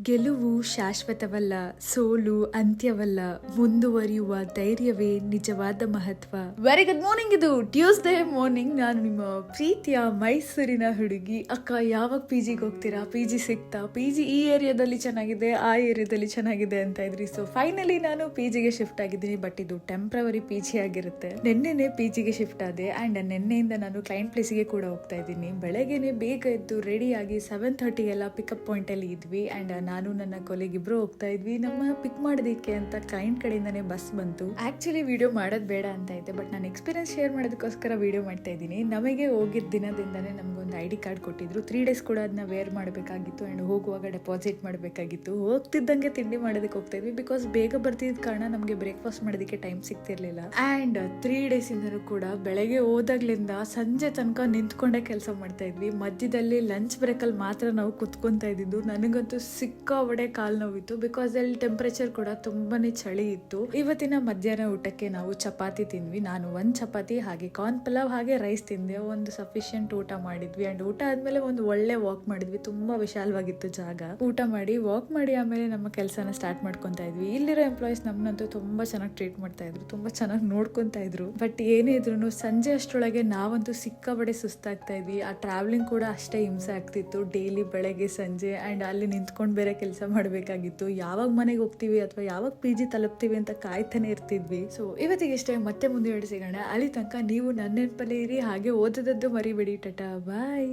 ಗೆಲುವು ಶಾಶ್ವತವಲ್ಲ, ಸೋಲು ಅಂತ್ಯವಲ್ಲ, ಮುಂದುವರಿಯುವ ಧೈರ್ಯವೇ ನಿಜವಾದ ಮಹತ್ವ. Very good morning. ಇದು ಟ್ಯೂಸ್ಡೇ ಮಾರ್ನಿಂಗ್. ನಾನು ನಿಮ್ಮ ಪ್ರೀತಿಯ ಮೈಸೂರಿನ ಹುಡುಗಿ. ಅಕ್ಕ, ಯಾವಾಗ ಪಿ ಜಿಗೆ ಹೋಗ್ತೀರಾ? ಪಿ ಜಿ ಸಿಗ್ತಾ? ಪಿ ಜಿ ಈ ಏರಿಯಾದಲ್ಲಿ ಚೆನ್ನಾಗಿದೆ, ಆ ಏರಿಯಾದಲ್ಲಿ ಚೆನ್ನಾಗಿದೆ ಅಂತ ಇದ್ರಿ. ಸೊ ಫೈನಲಿ ನಾನು ಪಿ ಜಿಗೆ ಶಿಫ್ಟ್ ಆಗಿದ್ದೀನಿ. ಬಟ್ ಇದು ಟೆಂಪ್ರವರಿ ಪಿ ಜಿ ಆಗಿರುತ್ತೆ. ನಿನ್ನೆನೆ ಪಿ ಜಿಗೆ ಶಿಫ್ಟ್ ಆದೆ. ಅಂಡ್ ನಿನ್ನೆಯಿಂದ ನಾನು ಕ್ಲೈಂಟ್ ಪ್ಲೇಸಿಗೆ ಕೂಡ ಹೋಗ್ತಾ ಇದ್ದೀನಿ. ಬೆಳಗ್ಗೆನೆ ಬೇಗ ಎದ್ದು ರೆಡಿ ಆಗಿ 7:30 ಎಲ್ಲ ಪಿಕಪ್ ಪಾಯಿಂಟ್ ಅಲ್ಲಿ ಇದ್ವಿ. ಅಂಡ್ ನಾನು ನನ್ನ ಕೊಲೆಗ್ ಇಬ್ರು ಹೋಗ್ತಾ ಇದ್ವಿ. ನಮ್ಮ ಪಿಕ್ ಮಾಡೋದಕ್ಕೆ ಅಂತ ಕ್ಲೈಂಟ್ ಕಡೆಯಿಂದಾನೆ ಬಸ್ ಬಂತು. ಆಕ್ಚುಲಿ ವಿಡಿಯೋ ಮಾಡೋದು ಬೇಡ ಅಂತ ಐತೆ, ಬಟ್ ನಾನು ಎಕ್ಸ್ಪೀರಿಯನ್ಸ್ ಶೇರ್ ಮಾಡೋದಕ್ಕೋಸ್ಕರ ವಿಡಿಯೋ ಮಾಡ್ತಾ ಇದ್ದೀನಿ. ನಮಗೆ ಹೋಗಿದ್ದ ದಿನದಿಂದಾನೇ ನಮ್ಗೊಂದು ID ಕಾರ್ಡ್ ಕೊಟ್ಟಿದ್ರು. 3 days ಕೂಡ ಅದನ್ನ ವೇರ್ ಮಾಡಬೇಕಾಗಿತ್ತು. ಅಂಡ್ ಹೋಗುವಾಗ ಡೆಪಾಸಿಟ್ ಮಾಡಬೇಕಾಗಿತ್ತು. ಹೋಗ್ತಿದ್ದಂಗೆ ತಿಂಡಿ ಮಾಡೋದಕ್ಕೆ ಹೋಗ್ತಾ ಇದ್ವಿ. ಬಿಕಾಸ್ ಬೇಗ ಬರ್ತಿದ್ದ ಕಾರಣ ನಮಗೆ ಬ್ರೇಕ್ಫಾಸ್ಟ್ ಮಾಡೋದಕ್ಕೆ ಟೈಮ್ ಸಿಗ್ತಿರ್ಲಿಲ್ಲ. ಅಂಡ್ 3 days ಇಂದನೂ ಕೂಡ ಬೆಳಗ್ಗೆ ಹೋದಾಗ್ಲಿಂದ ಸಂಜೆ ತನಕ ನಿಂತ್ಕೊಂಡೇ ಕೆಲಸ ಮಾಡ್ತಾ ಇದ್ವಿ. ಮಧ್ಯದಲ್ಲಿ ಲಂಚ್ ಬ್ರೇಕ್ ಅಲ್ಲಿ ಮಾತ್ರ ನಾವು ಕುತ್ಕೊಂತಾ ಇದ್ದಿದ್ದು. ನನಗಂತೂ ಸಿಕ್ಕಾಬಡೆ ಕಾಲ್ ನೋವಿತ್ತು. ಬಿಕಾಸ್ ಅಲ್ಲಿ ಟೆಂಪರೇಚರ್ ಕೂಡ ತುಂಬಾನೇ ಚಳಿ ಇತ್ತು. ಇವತ್ತಿನ ಮಧ್ಯಾಹ್ನ ಊಟಕ್ಕೆ ನಾವು ಚಪಾತಿ ತಿಂದ್ವಿ. ನಾನು 1 ಚಪಾತಿ ಹಾಗೆ ಕಾರ್ನ್ ಪಲಾವ್ ಹಾಗೆ ರೈಸ್ ತಿಂದೆ. ಒಂದು ಸಫಿಶಿಯಂಟ್ ಊಟ ಮಾಡಿದ್ವಿ. ಅಂಡ್ ಊಟ ಆದ್ಮೇಲೆ ಒಂದು ಒಳ್ಳೆ ವಾಕ್ ಮಾಡಿದ್ವಿ. ತುಂಬಾ ವಿಶಾಲವಾಗಿತ್ತು ಜಾಗ. ಊಟ ಮಾಡಿ ವಾಕ್ ಮಾಡಿ ಆಮೇಲೆ ನಮ್ಮ ಕೆಲಸನ ಸ್ಟಾರ್ಟ್ ಮಾಡ್ಕೊಂತಾ ಇದ್ವಿ. ಇಲ್ಲಿರೋ ಎಂಪ್ಲಾಯೀಸ್ ನಮ್ಮನ್ನಂತೂ ತುಂಬಾ ಚೆನ್ನಾಗಿ ಟ್ರೀಟ್ ಮಾಡ್ತಾ ಇದ್ರು, ತುಂಬಾ ಚೆನ್ನಾಗಿ ನೋಡ್ಕೊಂತಾ ಇದ್ರು. ಬಟ್ ಏನೇ ಇದ್ರು ಸಂಜೆ ಅಷ್ಟರೊಳಗೆ ನಾವಂತೂ ಸಿಕ್ಕಾಬಡೆ ಸುಸ್ತಾಗ್ತಾ ಇದ್ವಿ. ಆ ಟ್ರಾವೆಲಿಂಗ್ ಕೂಡ ಅಷ್ಟೇ ಹಿಂಸೆ ಆಗ್ತಿತ್ತು. ಡೈಲಿ ಬೆಳಗ್ಗೆ ಸಂಜೆ ಅಂಡ್ ಅಲ್ಲಿ ನಿಂತ್ಕೊಂಡು ಬೇರೆ ಕೆಲಸ ಮಾಡಬೇಕಾಗಿತ್ತು. ಯಾವಾಗ ಮನೆಗೆ ಹೋಗ್ತೀವಿ ಅಥವಾ ಯಾವಾಗ ಪಿ ಜಿ ತಲುಪ್ತೀವಿ ಅಂತ ಕಾಯ್ತಾನೆ ಇರ್ತಿದ್ವಿ. ಸೊ ಇವತ್ತಿಗೆ ಇಷ್ಟೇ. ಮತ್ತೆ ಮುಂದೆ ಸಿಗೋಣ. ಅಲ್ಲಿ ತನಕ ನೀವು ನನ್ನ ನೆನಪಲ್ಲೇ ಇರಿ. ಹಾಗೆ ಓದೋದದ್ದು ಮರಿಬೇಡಿ. ಟಾಟಾ, ಬಾಯ್.